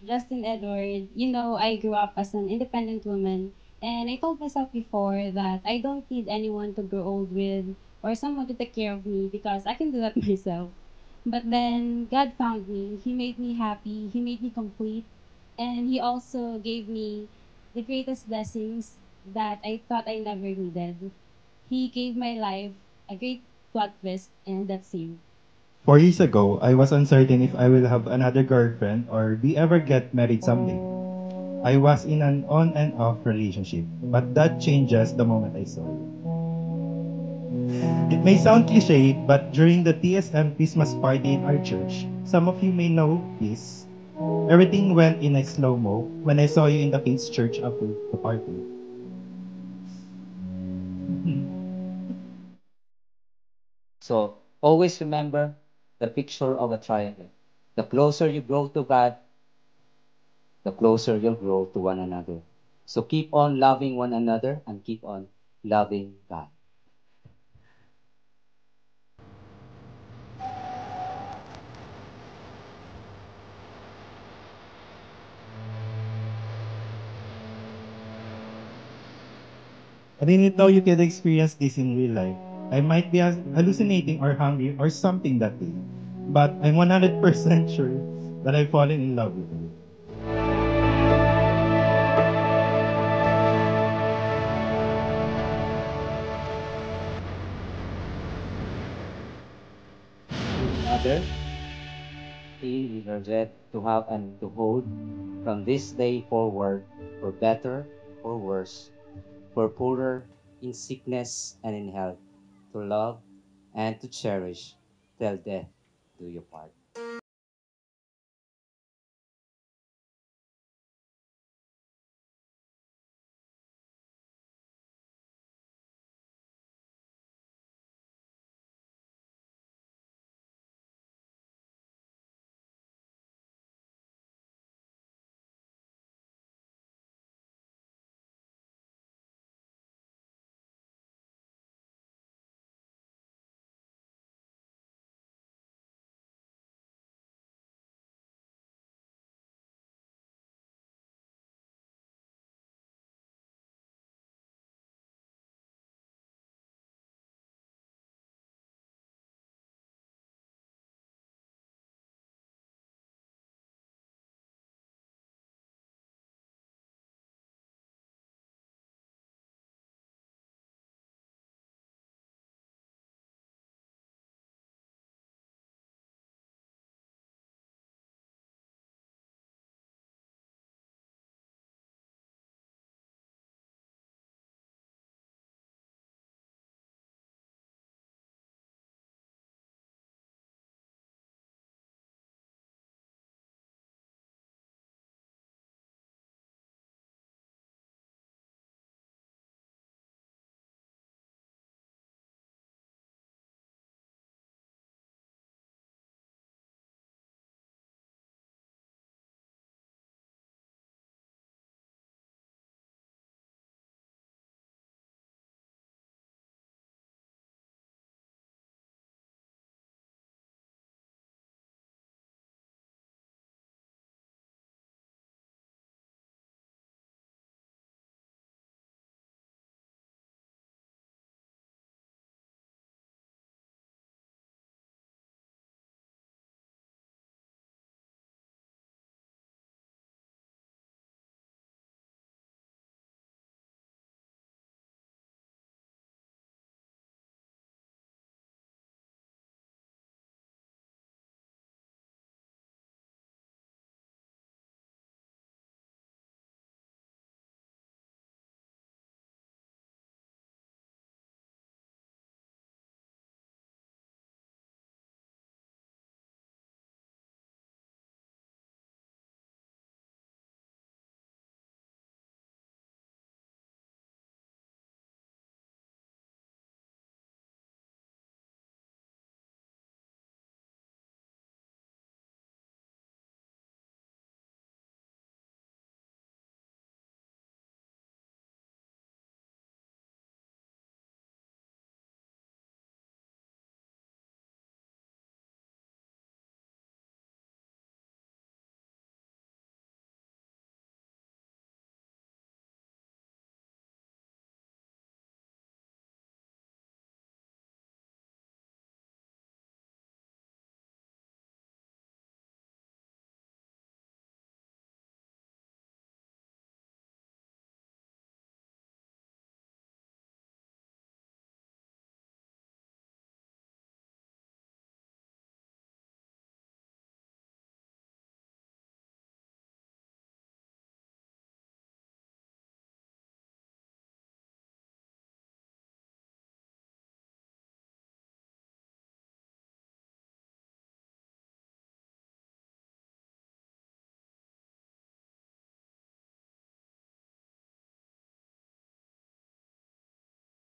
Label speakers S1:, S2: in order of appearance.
S1: Justin Edward, I grew up as an independent woman, and I told myself before that I don't need anyone to grow old with or someone to take care of me because I can do that myself. But then God found me. He made me happy. He made me complete. And He also gave me the greatest blessings that I thought I never needed. He gave my life a great plot twist, and that's Him.
S2: 4 years ago, I was uncertain if I will have another girlfriend or we ever get married someday. I was in an on and off relationship, but that changes the moment I saw you. It may sound cliche, but during the TSM Christmas party in our church, some of you may know this. Everything went in a slow-mo when I saw you in the kids' church after the party.
S3: So always remember the picture of a triangle. The closer you grow to God, the closer you'll grow to one another. So keep on loving one another and keep on loving God.
S2: I didn't know you could experience this in real life. I might be hallucinating or hungry or something that day, but I'm 100% sure that I've fallen in love with you.
S3: Mother, he we are ready to have and to hold from this day forward, for better or worse, for poorer in sickness and in health, to love and to cherish till death do you part.